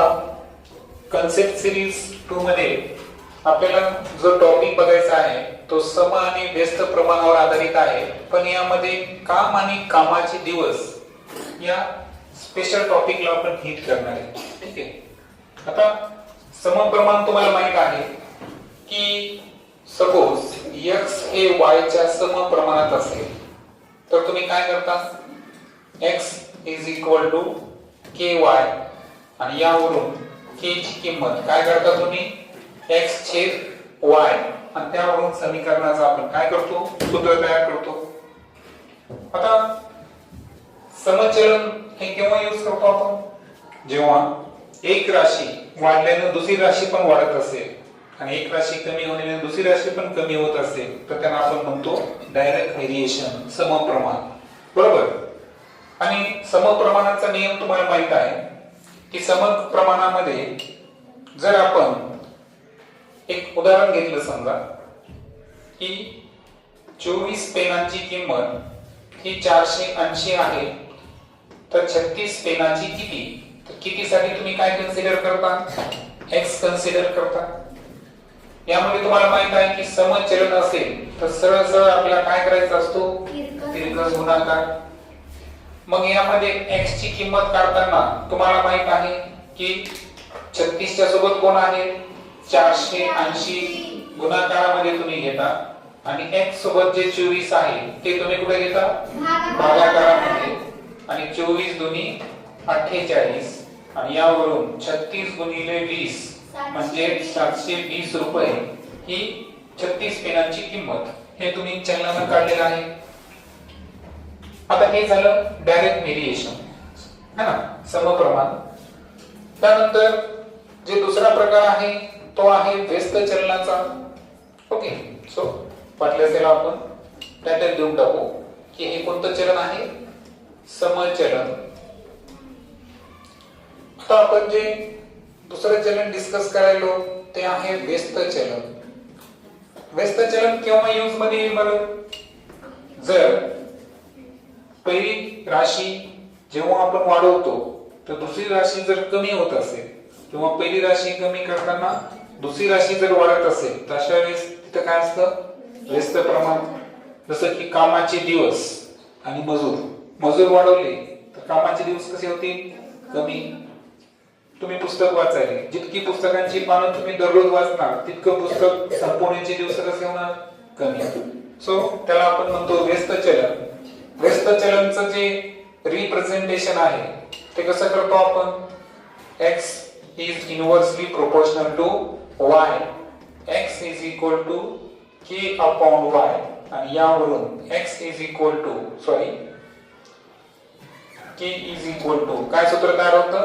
पहा, concept series 2 मध्ये आपल्याला जो टॉपिक बघायचा आहे तो सम आणि व्यस्त प्रमाणावर आधारित आहे, पण यामध्ये काम आणि कामाचे दिवस या स्पेशल टॉपिकला आपण हिट करणार आहे. ठीक आहे. आता समप्रमाण तुम्हाला माहित आहे की सपोज x हे y च्या समप्रमाणात असेल तर तुम्ही काय करता, x ky आणि यावरून k ची किंमत काय करता तुम्ही x छेद y आणि त्यावरून समीकरणाचा आपण काय करतो, सूत्र तयार करतो. आता समचलन हे केव्हा यूज करतो आपण, जेव्हा एक राशी वाढल्याने दुसरी राशी पण वाढत असेल आणि एक राशी कमी होण्याने दुसरी राशी पण कमी होत असेल तर त्यांना आपण म्हणतो डायरेक्ट व्हेरिएशन, समप्रमाण. बरोबर. आणि समप्रमाणाचा नियम तुम्हाला माहित आहे की समप्रमाणामध्ये जर आपण एक उदाहरण घेतलं, समजा की 24 पेनांची किंमत ही 480 आहे तर 36 पेनाची किती, तर कितीसाठी तुम्ही काय कन्सिडर करता, x कन्सिडर करता. यामध्ये तुम्हाला माहित आहे की समचलन असेल तर सरळ सरळ आपल्याला काय करायचा असतो, तिरकस गुणाकार. मग यामध्ये x ची किंमत काढताना तुम्हाला माहित आहे की 36 च्या सोबत कोण आहे, 480 गुणाकारामध्ये तुम्ही घेता आणि x सोबत जे 24 आहे ते तुम्ही कुठे घेता, भागाकारामध्ये. आणि 24 दुनी 48 आणि यावरून 36 गुणिले 20 म्हणजे 720 रुपये ही 36 पेनांची किंमत, हे तुम्ही चलनानं काढलेलं आहे. आता हे झालं डायरेक्ट व्हेरिएशन, है ना, समप्रमाण. त्यानंतर जे दुसरा प्रकार आहे तो आहे व्यस्त चलनाचा. ओके, सो वाटल्यास त्याला आपण टायटल देऊन टाकू की हे कोणतं चलन आहे, समचलन. आता आपण जे दुसरं चलन डिस्कस करायलो ते आहे व्यस्त चलन. व्यस्त चलन केव्हा यूज मध्ये येईल बरं, जर पहिली राशी जेव्हा आपण वाढवतो तर दुसरी राशी जर कमी होत असेल किंवा पहिली राशी कमी करताना दुसरी राशी जर वाढत असेल तर अशा वेळेस तिथं काय असतं, व्यस्त प्रमाण. जसं की कामाचे दिवस आणि मजूर वाढवले तर कामाचे दिवस कसे होतील, कमी. तुम्ही पुस्तक वाचायले, जितकी पुस्तकांची पानं तुम्ही दररोज वाचणार तितकं पुस्तक संपवण्याचे दिवस कसे होणार, कमी. सो त्याला आपण म्हणतो व्यस्त चलन. व्यस्त चलनचं जे रिप्रेझेंटेशन आहे ते कसं करतो आपण, x is inversely proportional to y, x is equal to k upon y आणि यावरून x is equal to k is equal to काय सूत्र तयार होतं,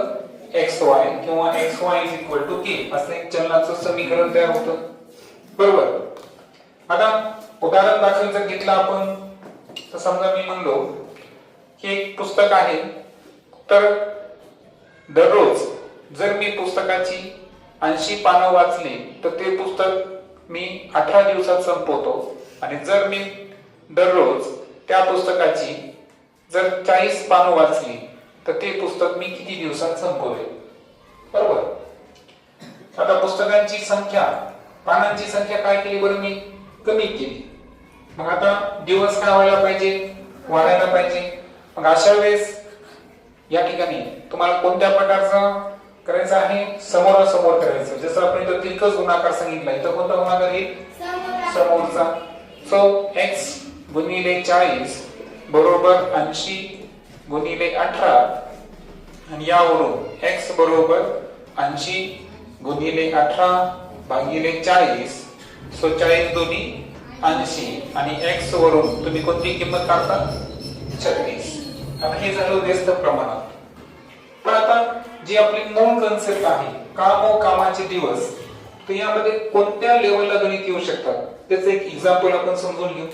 xy किंवा xy is equal to k असं एक चलनाचं समीकरण तयार होतं. बरोबर. आता उदाहरण दाखल जर घेतलं आपण तर समजा मी म्हणलो की एक पुस्तक आहे तर दररोज जर मी पुस्तकाची 80 पानं वाचली तर ते पुस्तक मी 18 दिवसात संपवतो. आणि जर मी दररोज त्या पुस्तकाची जर 40 पानं वाचली तर ते पुस्तक मी किती दिवसात संपवेल. बरोबर. आता पुस्तकांची संख्या, पानांची संख्या काय केली बरं, मी कमी केली. मग आता दिवस काय व्हायला पाहिजे, वाढायला पाहिजे. मग अशा वेळेस या ठिकाणी तुम्हाला कोणत्या प्रकारचं करायचं आहे, समोरासमोर करायचं. जसं आपण इथं तिरकस गुणाकार सांगितला, इथं कोणता गुणाकार येईल, समोरचा. सो x गुणिले 40 बरोबर 80 गुणिले 18 आणि यावरून x बरोबर 80 गुणिले 18 भागिले 40. सो 40 दोन्ही 80 आणि x वरून तुम्ही कोणती किंमत काढता, 36. आता हे झालं व्यस्त प्रमाणात. पण आता जी आपली मूळ कन्सेप्ट आहे काम व कामाचे दिवस, तर यामध्ये कोणत्या लेवलला गणित येऊ शकतात त्याचं एक एक्झाम्पल आपण समजून घेऊ.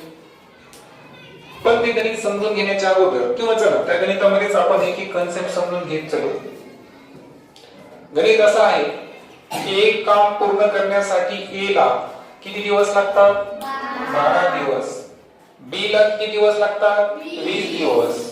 पण ते गणित समजून घेण्याच्या अगोदर किंवा चला त्या गणितामध्येच आपण एक कन्सेप्ट समजून घेत चलो. गणित असं आहे की एक काम पूर्ण करण्यासाठी A ला किती दिवस लागतात, 12 दिवस. B ला किती दिवस लागतात, 20 दिवस.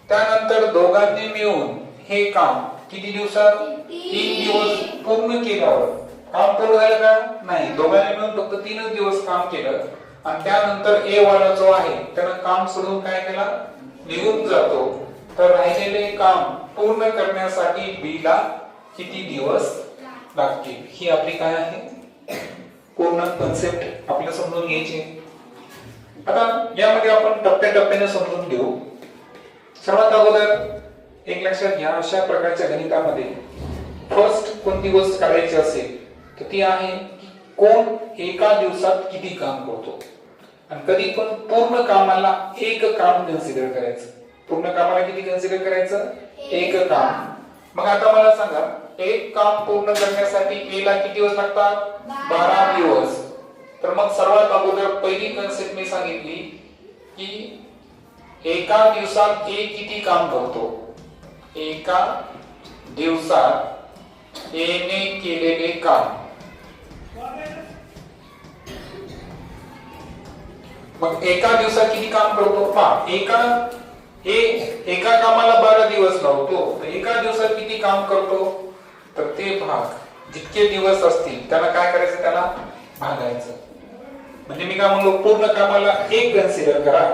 त्यानंतर दोघांनी मिळून हे काम किती दिवसात? 3 दिवस पूर्ण केल्यावर. काम पूर्ण झालं का? नाही. दोघांनी मिळून फक्त 3च दिवस काम केलं आणि त्यानंतर ए वाला जो आहे त्यानं काम सोडून काय केलं? निघून जातो. तर राहिलेले काम पूर्ण करण्यासाठी बी ला किती दिवस लागतील? ही आपली काय आहे? पूर्ण कन्सेप्ट आपल्याला समजून घ्यायची. आता यामध्ये आपण टप्प्याटप्प्याने समजून घेऊ. सर्वात अगोदर एक लक्षात घ्या, अशा प्रकारच्या गणितामध्ये फर्स्ट कोणती गोष्ट काढायची असेल तर ती आहे कोण एका दिवसात किती काम करतो. आणि कधी पण पूर्ण कामाला एक काम कन्सिडर करायचं. पूर्ण कामाला किती कन्सिडर करायचं? एक काम. मग आता मला सांगा, एक काम पूर्ण करण्यासाठी ए ला किती दिवस लागतात? 12 दिवस. तर मग सर्वात अगोदर पहिली कन्सेप्ट मी सांगितली की एका दिवसात ए किती काम करतो. एका दिवसात ए ने केलेले काम. मग एका दिवसात किती काम करतो? पहा, एका कामाला 12 दिवस लावतो. तर एका दिवसात किती काम करतो? तर ते भाग जितके दिवस असतील त्याला काय करायचं? त्याला भागायचं. म्हणजे मी काय म्हणलो, पूर्ण कामाला एक कन्सिडर करा.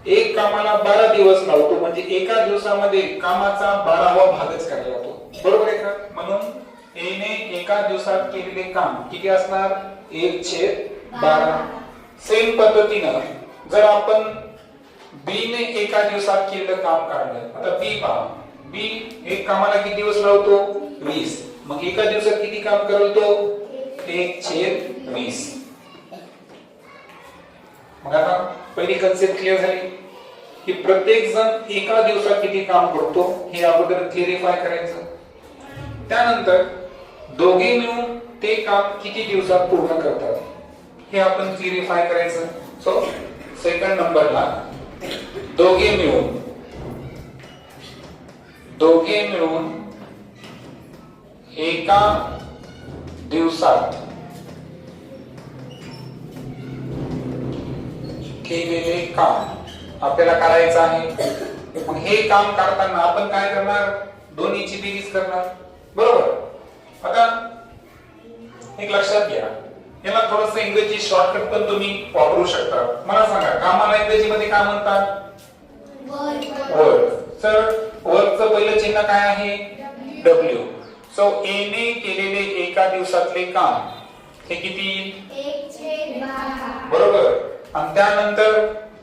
एक कामाला 12 दिवस लावतो म्हणजे एका दिवसामध्ये कामाचा 12वा भागच करायला जातो. बरोबर आहे का? म्हणून ए ने एका दिवसात केलेले काम किती असणार? 1/12. सेम पद्धतीनं जर आपण बी ने एका दिवसात केलेलं काम काढलं. आता बी पहा, बी एक कामाला किती दिवस लावतो? 20. मग एका दिवसात किती काम करतो? 1/20. मग आता पहिली कन्सेप्ट क्लिअर झाली की प्रत्येक जण एका दिवसात किती काम करतो हे अगोदर क्लिअरिफाय करायचं. त्यानंतर दोघे मिळून ते काम किती दिवसात पूर्ण करतात हे आपण क्लिअरिफाय करायचं. सो सेकंड नंबरला दोघे मिळून एका दिवसात केलेले काम आपल्याला करायचं आहे. मग हे काम करताना आपण काय करणार? दोन्हीची बेरीज करणार. बरोबर. आता एक लक्षात घ्या, याला थोडस इंग्रजी शॉर्टकट पण तुम्ही वापरू शकता. मला सांगा, कामाला इंग्रजीमध्ये काय म्हणतात? वर्क. सर वर्कचं पहिलं चिन्ह काय आहे? डब्ल्यू. सो ए ने केलेले एका दिवसातले काम हे किती? 1/12. बरोबर. आणि त्यानंतर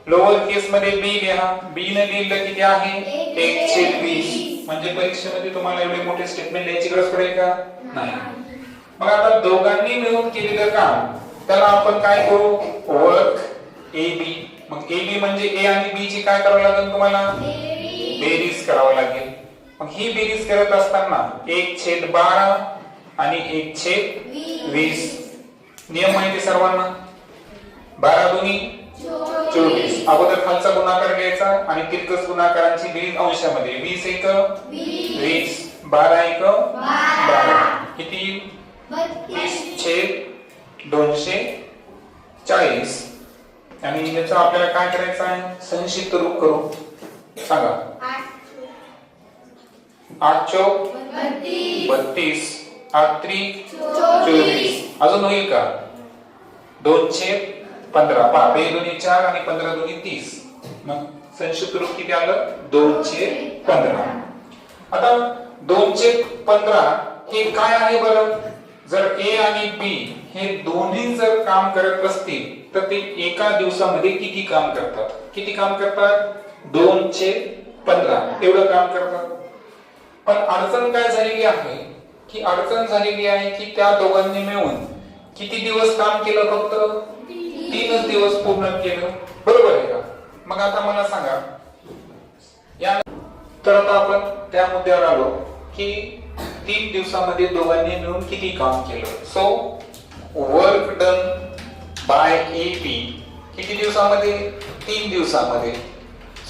लोअर केस मध्ये बी लिहा. बी ने लिहिलं किती आहे? 1/20. म्हणजे परीक्षेमध्ये तुम्हाला एवढे मोठे स्टेटमेंट लिहायची गरज पडेल का? नाही. मग आता दोघांनी मिळून केलेलं काम त्याला आपण काय करू? Work A B. मग ए बी म्हणजे ए आणि बी ची काय करावं लागेल तुम्हाला? बेरीज करावं लागेल. मग ही बेरीज करत असताना 1/12 आणि 1/20 नियम माहिती सर्वांना. 12 दुनी 24. अगोदर खालचा गुणाकार घ्यायचा आणि तिरकस गुणाकारांची बेरीज अंशामध्ये. 20 एक 20, 12 एक 12. किती? 30/240. आणि याचा आपल्याला काय करायचं आहे? संक्षिप्त रूप करू. सांगा. 8 चौक 32, 8 त्रिक 24. अजून होईल का? 2/15. पहा, 2 दुनी 4 आणि 15 दुनी 30. मग संक्षिप्त रूप किती आलं? 2/15. आता 2/15 हे काय आहे बरं? जर ए आणि बी हे दोन्ही जर काम करत असतील तर ते एका दिवसामध्ये किती काम करतात? किती काम करतात? 2/15 एवढं काम करतात. पण अडचण काय झालेली आहे की त्या दोघांनी मिळून किती दिवस काम केलं? फक्त 3च दिवस पूर्ण केलं. बरोबर आहे का? मग आता मला सांगा, या तर आता आपण त्या मुद्द्यावर आलो की 3 दिवसामध्ये दोघांनी मिळून किती काम केलं. So work done by A B किती दिवसामध्ये? 3 दिवसामध्ये.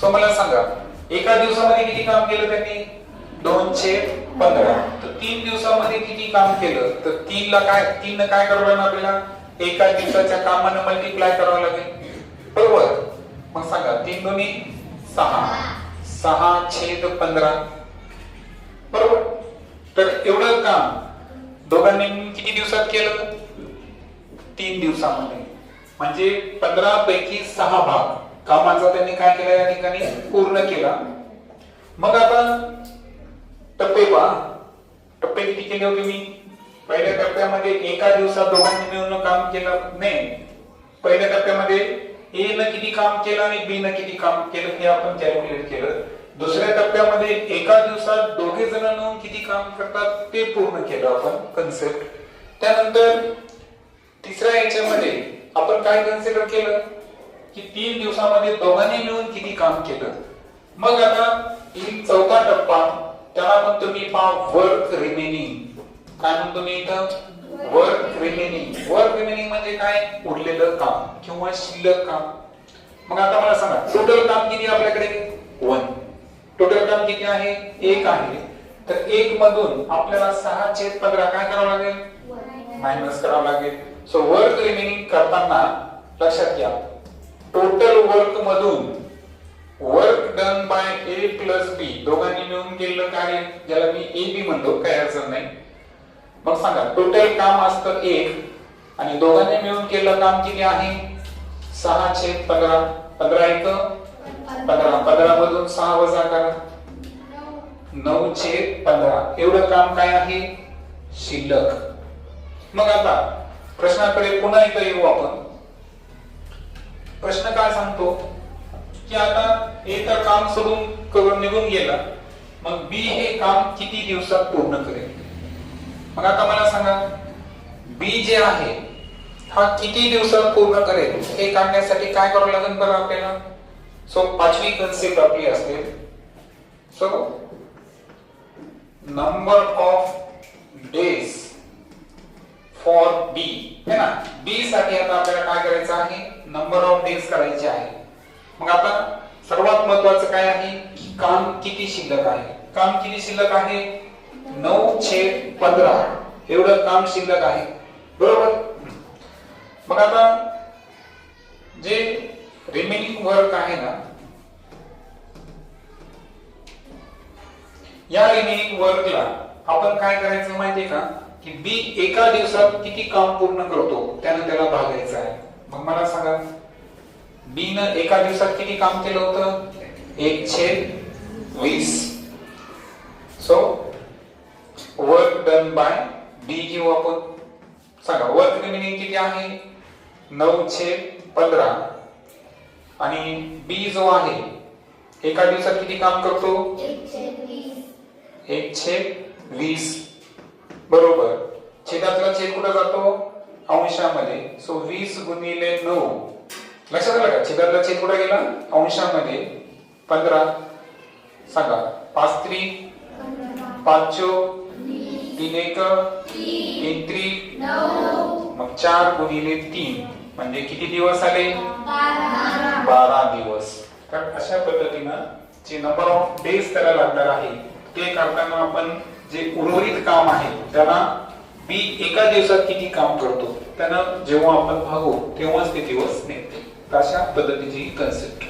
सो मला सांगा, एका दिवसामध्ये किती काम केलं त्यांनी? 2/15. तर 3 दिवसामध्ये किती काम केलं? तर 3 ने काय करावं लागेल आपल्याला? एका दिवसाच्या कामाने मल्टिप्लाय करावं लागेल. बरोबर. मग सांगा, 3 दुनी 6, 6/15. बरोबर. तर एवढं काम दोघांनी किती दिवसात केलं? 3 दिवसामध्ये. म्हणजे 15 पैकी 6 भाग कामाचा त्यांनी काय केला या ठिकाणी पूर्ण केला. मग आता टप्पे पहा. टप्पे किती केले होते मी? पहिल्या टप्प्यामध्ये एका दिवसात दोघांनी मिळून काम केलं नाही. पहिल्या टप्प्यामध्ये ए न किती काम केलं आणि बी न किती काम केलं हे आपण कॅल्क्युलेट केलं. दुसऱ्या टप्प्यामध्ये एका दिवसात दोघे जण मिळून किती काम करतात ते पूर्ण केलं आपण कन्सेप्ट. त्यानंतर तिसऱ्या याच्यामध्ये आपण काय कन्सिडर केलं की 3 दिवसामध्ये दोघांनी मिळून किती काम केलं. मग आता चौथा टप्पा त्याला म्हणतो मी पहा वर्क रिमेनिंग. काय म्हणतो मी इथं? Work remaining. वर्क रिमेनिंग म्हणजे काय? उरलेलं काम किंवा शिल्लक काम. मग आता मला सांगा टोटल काम किती आपल्याकडे? 1. टोटल काम किती आहे? 1 आहे. तर 1 मधून आपल्याला 6/15 काय करावं लागेल? मायनस करावं लागेल. सो वर्क रिमेनिंग करताना लक्षात घ्या टोटल वर्क मधून work done by A plus B दोघांनी मिळून केलेलं कार्य ज्याला मी ए बी म्हणतो काही अडचण नाही. मग सांगा टोटल काम असतं 1 आणि दोघांनी मिळून केलेलं काम किती आहे? 6/15. 15 15 मधून 6 वजा करा 9/15. एवढं काम काय आहे? शिल्लक. मग आता प्रश्नाकडे पुन्हा एकदा येऊ आपण. प्रश्न काय सांगतो की आता ए तर काम सोडून करून निघून गेला. मग बी हे काम किती दिवसात पूर्ण करेल? मग आता मला सांगा बी जे आहे हा किती दिवसात पूर्ण करेल हे काढण्यासाठी काय करावं लागेल बरं आपल्याला? सो पाचवी कन्सेप्ट आपली असेल. So number of days for B है ना. बी साठी आता आपल्याला काय करायचं आहे? नंबर ऑफ डेज करायचे आहे. मग आता सर्वात महत्त्वाचं काय आहे की काम किती शिल्लक आहे? काम किती शिल्लक आहे? 9/15 एवढं काम शिल्लक आहे. बरोबर. मग आता जे रिमेनिंग वर्क आहे ना या रिमेनिंग वर्कला आपण काय करायचं माहितीये का की बी एका दिवसात किती काम पूर्ण करतो त्याने त्याला भागायचं आहे. मग मला सांगा बी न एका दिवसात किती काम केलं होतं? 1/20. सो वर्क डन बाय बी घेऊ आपण. सांगा वर्क रिमेनिंग किती आहे? 9/15 आणि बी जो आहे एका दिवसात किती काम करतो? 1/20. बरोबर. छेदातला छेद कुठे जातो? अंशामध्ये. सो 20 गुणिले 9. लक्षात आलं का? छेदातला छेद कुठे गेला? अंशामध्ये. 15. सांगा 5×3 5×4 3×1 3×3 मग 4 गुणिले 3 म्हणजे किती दिवस आले? 12 दिवस. तर अशा पद्धतीनं जे नंबर ऑफ डेज त्याला लागणार आहे ते करताना आपण जे उर्वरित काम आहे त्याला बी एका दिवसात किती काम करतो त्यानं जेव्हा आपण भागू तेव्हाच ते दिवस निघते. अशा पद्धतीची कन्सेप्ट.